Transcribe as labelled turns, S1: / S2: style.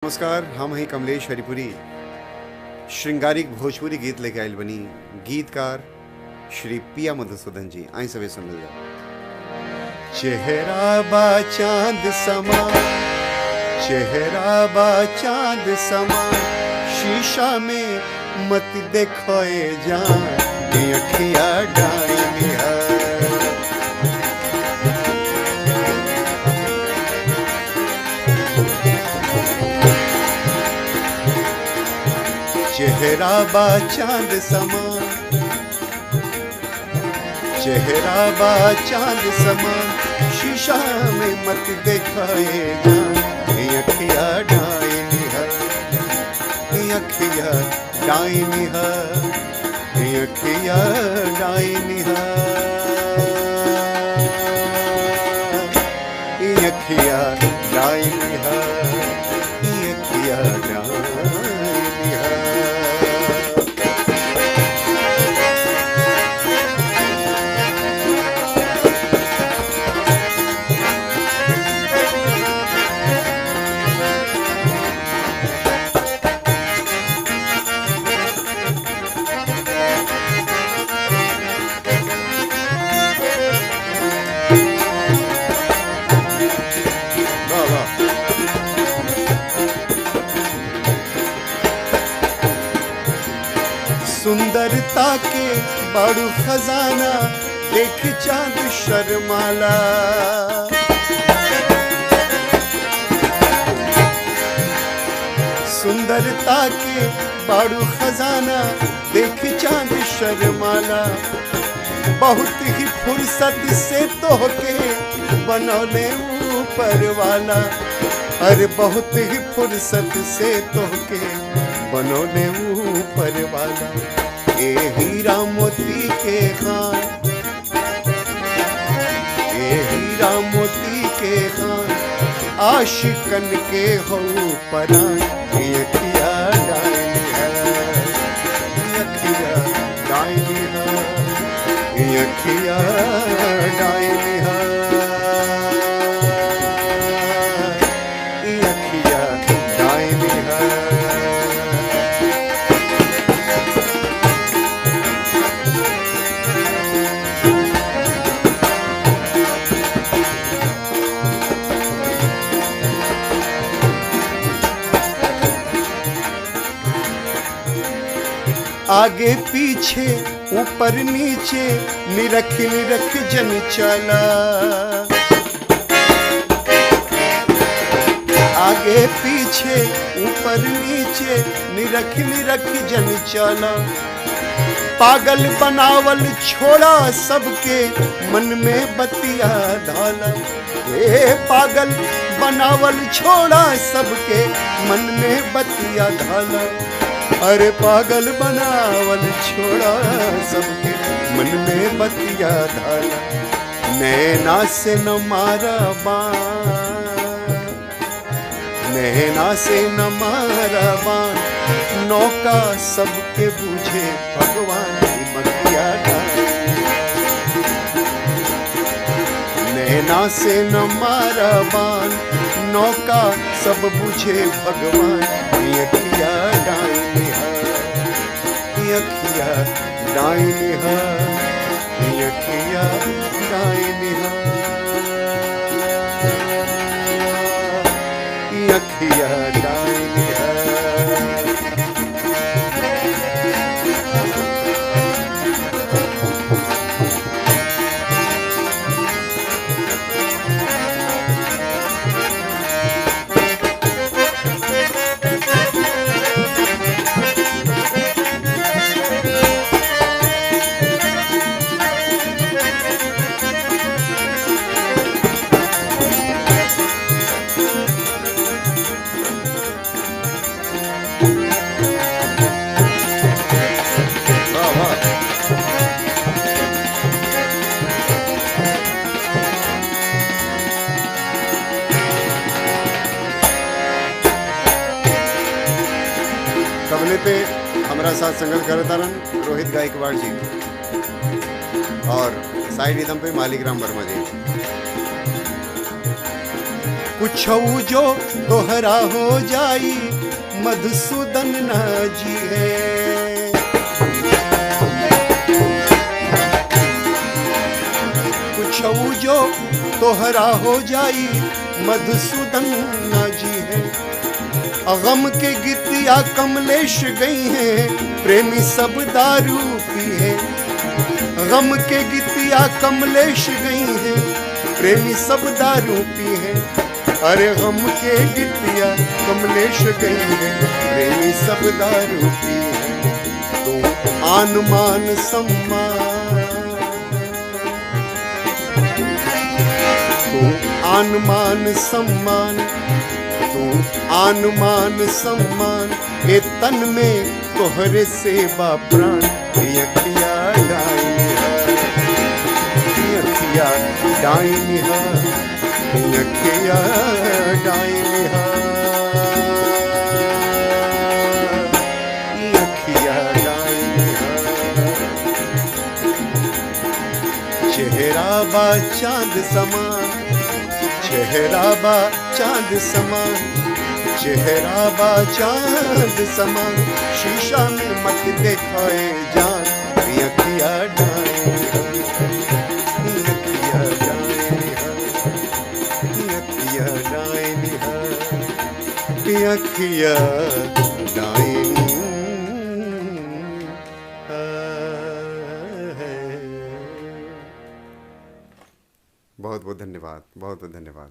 S1: नमस्कार, हम हैं कमलेश हरिपुरी। श्रृंगारिक भोजपुरी गीत लेके आयल बनी। गीतकार श्री पिया मधुसूदन जी। आई सभी सुन लिया। चेहरा बा चांद समा, चेहरा बा चांद समा, शीशा में मत देखोए जान, अखिया डायनी है। चेहरा बा चांद समा, चेहरा बा चांद समा, शीशा में मत दिखाए जान, अखिया डायनी है, अखिया डायनी है, अखिया डायनी है, अखिया डायनी है, अखिया डायनी है। सुंदरता के बड़ू खजाना देख चांद शर्माला, सुंदरता के बड़ू खजाना देख चांद शर्माला, बहुत ही फुर्सत से तोहके बनौले ऊपर वाला, अरे बहुत ही फुर्सत से तोहके बनौले ऊपर वाला। ए हीरा मोती के खान, ए हीरा मोती के खान, आशिकन के हो परान, अखिया डायनी है, अखिया डायनी है, अखिया डायनी है, अखिया डायनी है। आगे पीछे ऊपर नीचे निरख निरख जन चला, आगे पीछे ऊपर नीचे निरख निरख जन चला, पागल बनावल छोड़ा सबके मन में बतिया डाला, ए पागल बनावल छोड़ा सबके मन में बतिया डाला, अरे पागल बनावल छोड़ा सबके मन में बतिया डाला। नैना से न मारा बाण, नैना से न मारा बाण, नौका सबके बूझे भगवान की मतिया डाली। नैना से न मारा बाण, नौका सब बूझे भगवान, अखिया डायनी है, अखिया डायनी है, अखिया डायनी है, अखिया डायनी है। तबले पे हमारा साथ संगत करता रहन रोहित गायकवाड़ जी, और साइड रिदम पे मालिक राम वर्मा जी। कुछऊ जो तोहरा हो जाई मधुसूदन ना जी है। कुछऊ जो तोहरा हो जाई मधुसूदन ना जी है। गम के गीतिया कमलेश गई हैं प्रेमी सब दारू पी है। गम के गीतिया कमलेश गई हैं प्रेमी सब दारू पी है। अरे गम के गीतिया कमलेश गई हैं प्रेमी सब दारू पी है। तो आन मान सम्मान, तो आन मान सम्मान, तू आन मान सम्मान ए तन में तोहरे सेवा प्राण। अखिया डाइनिहा, अखिया डाइनिहा, अखिया डाइनिहा, अखिया डाइनिहा। चेहरा बा चांद समान, चेहरा बा चांद समान, चेहरा बा चांद समान, शीशा में मत दिखाए जान। अखिया डाइनिहा, अखिया डाइनिहा, अखिया डाइनिहा, अखिया डाइनिहा। बहुत बहुत धन्यवाद, बहुत बहुत धन्यवाद।